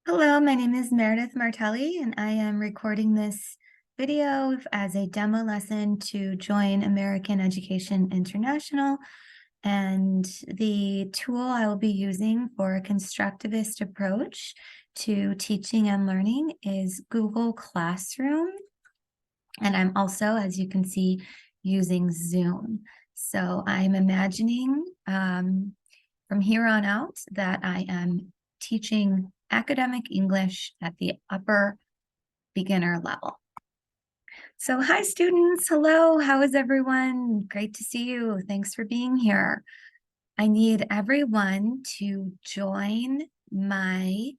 Hello, my name is Meredith Martelli, and I am recording this video as a demo lesson to join American Education International. And the tool I will be using for a constructivist approach to teaching and learning is Google Classroom. And I'm also, as you can see, using Zoom. So I'm imagining from here on out that I am teaching academic English at the upper beginner level. So hi students, hello, how is everyone? Great to see you. Thanks for being here. I need everyone to join my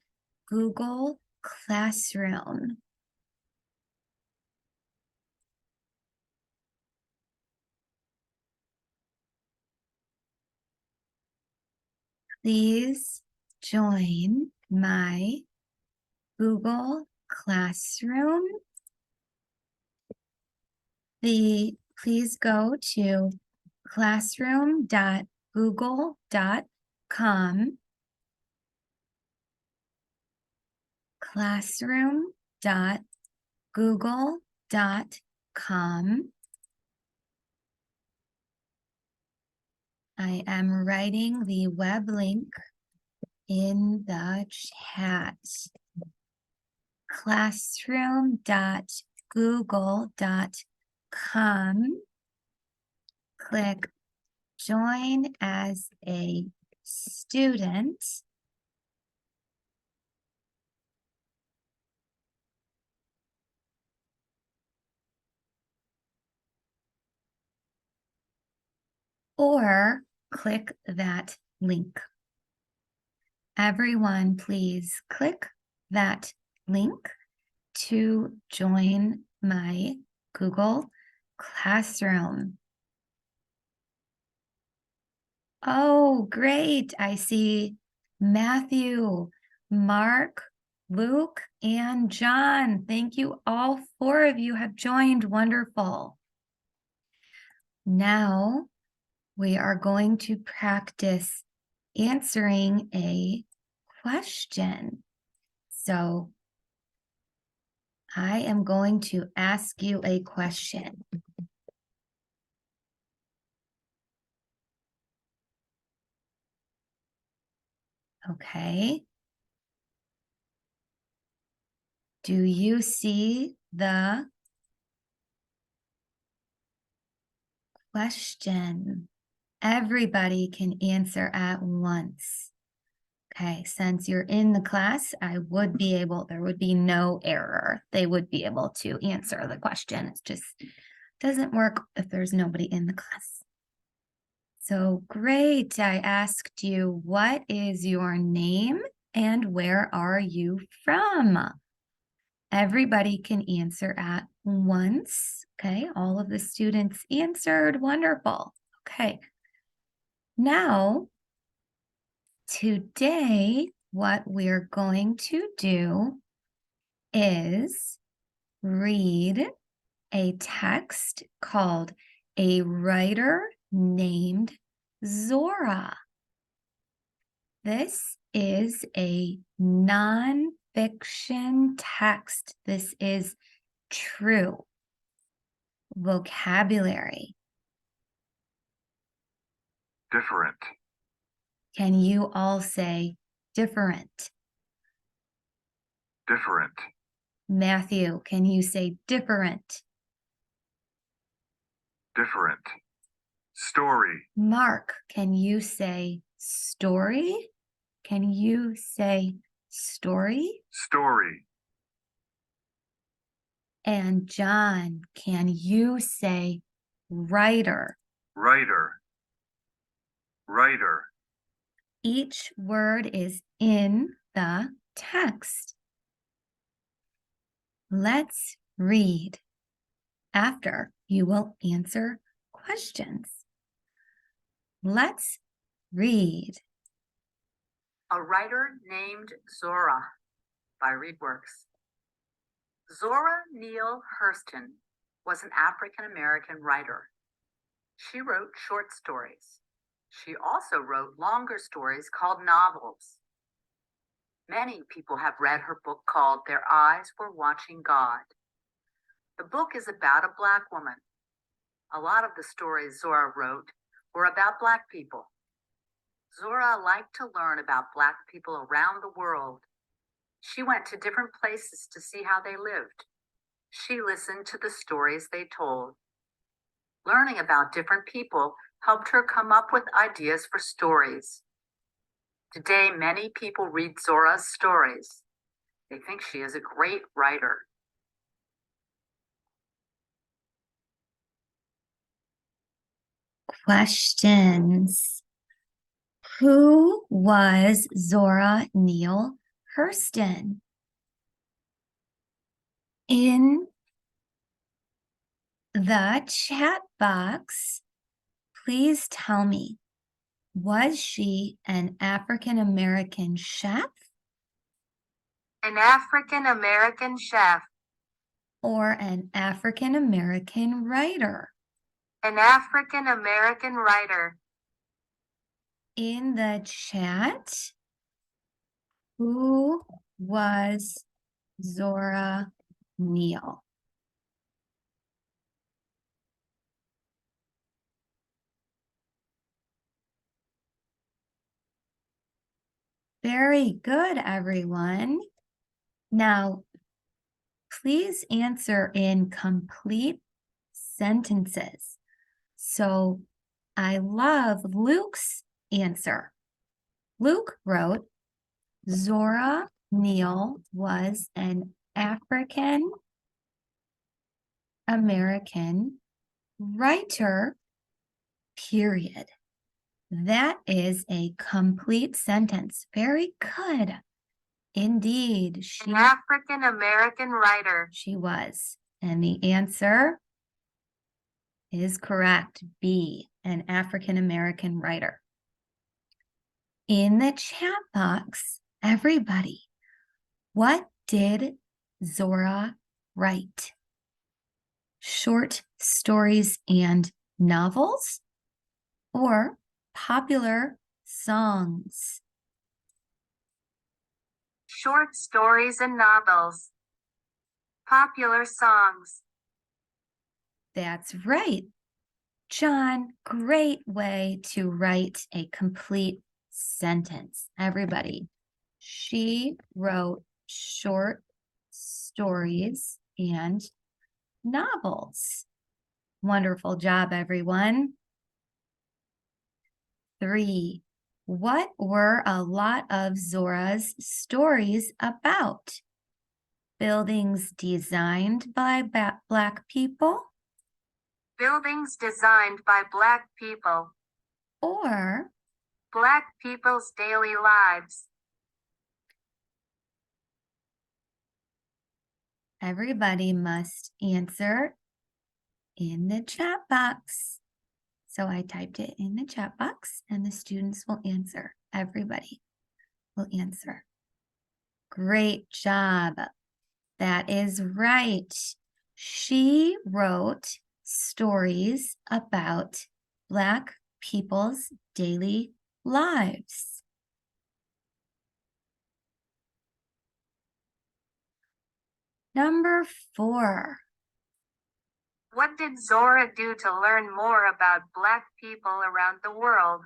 Google Classroom. Please join my Google Classroom. Please go to classroom.google.com, classroom.google.com. I am writing the web link in the chat. Classroom.google.com. Click join as a student. Or click that link. Everyone, please click that link to join my Google Classroom. Oh, great. I see Matthew, Mark, Luke, and John. Thank you. All four of you have joined. Wonderful. Now we are going to practice answering a question. So I am going to ask you a question. Okay. Do you see the question? Everybody can answer at once. Okay, since you're in the class, there would be no error. They would be able to answer the question. It just doesn't work if there's nobody in the class. So great, I asked you, what is your name and where are you from? Everybody can answer at once. Okay, all of the students answered. Wonderful. Okay, now today what we're going to do is read a text called A Writer Named Zora. This is a nonfiction text. This is true vocabulary. Different. Can you all say different? Different. Matthew, can you say different? Different. Story. Mark, can you say story? Can you say story? Story. And John, can you say writer? Writer. Writer. Each word is in the text. Let's read. After, you will answer questions. Let's read. A Writer Named Zora by ReadWorks. Zora Neale Hurston was an African-American writer. She wrote short stories. She also wrote longer stories called novels. Many people have read her book called Their Eyes Were Watching God. The book is about a Black woman. A lot of the stories Zora wrote were about Black people. Zora liked to learn about Black people around the world. She went to different places to see how they lived. She listened to the stories they told. Learning about different people helped her come up with ideas for stories. Today, many people read Zora's stories. They think she is a great writer. Questions. Who was Zora Neale Hurston? In the chat box, please tell me, was she an African American chef? An African American chef. Or an African American writer? An African American writer. In the chat, who was Zora Neale? Very good, everyone. Now, please answer in complete sentences. So I love Luke's answer. Luke wrote, Zora Neale was an African American writer, period. That is a complete sentence. Very good. Indeed, An African American writer. she was. And the answer is correct. B, an African American writer. In the chat box, everybody, what did Zora write? Short stories and novels or popular songs? Short stories and novels. Popular songs. That's right. John, great way to write a complete sentence. Everybody, she wrote short stories and novels. Wonderful job, everyone. 3, what were a lot of Zora's stories about? Buildings designed by Black people? Buildings designed by Black people. Or Black people's daily lives. everybody must answer in the chat box. So I typed it in the chat box and the students will answer. Everybody will answer. Great job. That is right. She wrote stories about Black people's daily lives. Number 4. What did Zora do to learn more about Black people around the world?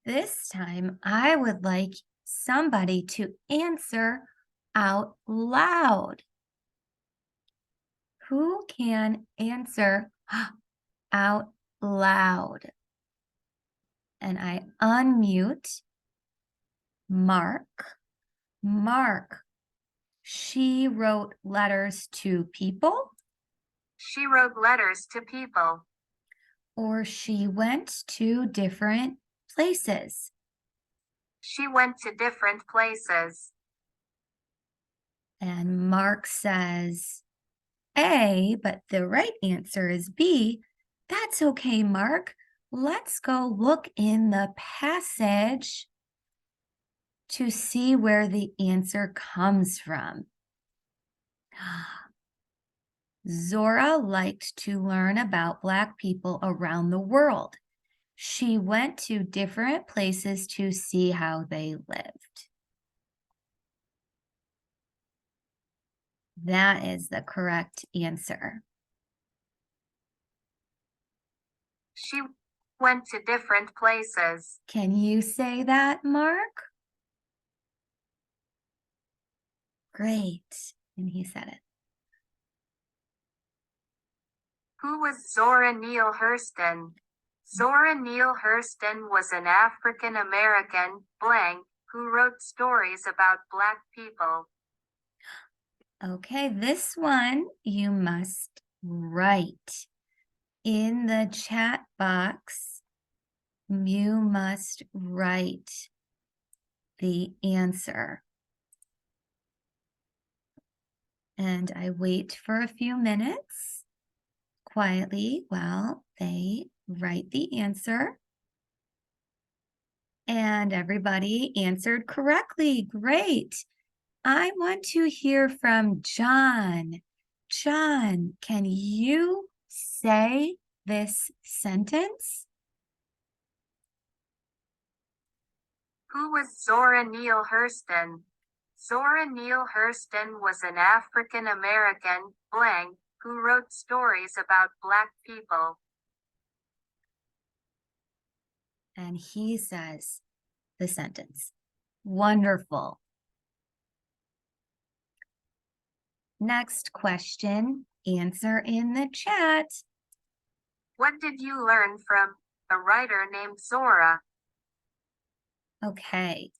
This time I would like somebody to answer out loud. Who can answer out loud? And I unmute Mark. Mark, she wrote letters to people? She wrote letters to people. Or she went to different places? She went to different places. And Mark says A, but the right answer is B. That's okay, Mark. Let's go look in the passage to see where the answer comes from. Zora liked to learn about Black people around the world. She went to different places to see how they lived. That is the correct answer. She went to different places. Can you say that, Mark? Great. And he said it. Who was Zora Neale Hurston? Zora Neale Hurston was an African American blank who wrote stories about Black people. Okay, this one you must write in the chat box. You must write the answer. And I wait for a few minutes quietly while they write the answer. And everybody answered correctly. Great. I want to hear from John. John, can you say this sentence? Who was Zora Neale Hurston? Zora Neale Hurston was an African American blank who wrote stories about Black people. And he says the sentence. Wonderful. Next question, answer in the chat. What did you learn from a writer named Zora? Okay,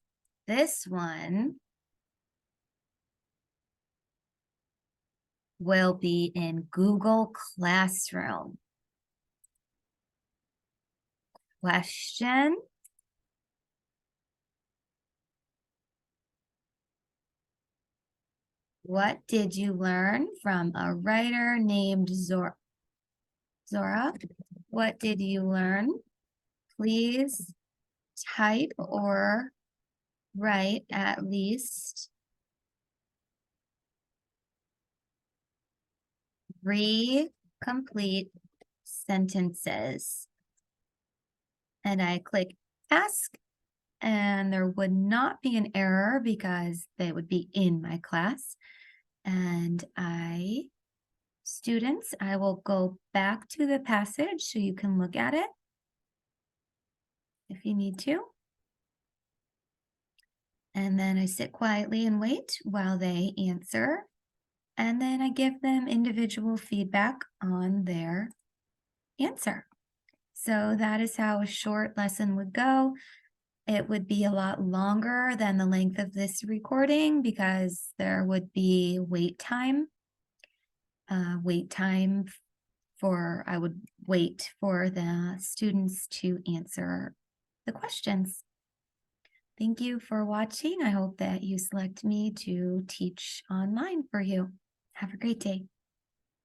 this one will be in Google Classroom. Question. What did you learn from a writer named Zora? Zora, what did you learn? Please type or write at least 3 complete sentences. And I click ask, and there would not be an error because they would be in my class. And students, I will go back to the passage so you can look at it if you need to. And then I sit quietly and wait while they answer. And then I give them individual feedback on their answer. So that is how a short lesson would go. It would be a lot longer than the length of this recording because there would be wait time. I would wait for the students to answer the questions. Thank you for watching. I hope that you select me to teach online for you. Have a great day.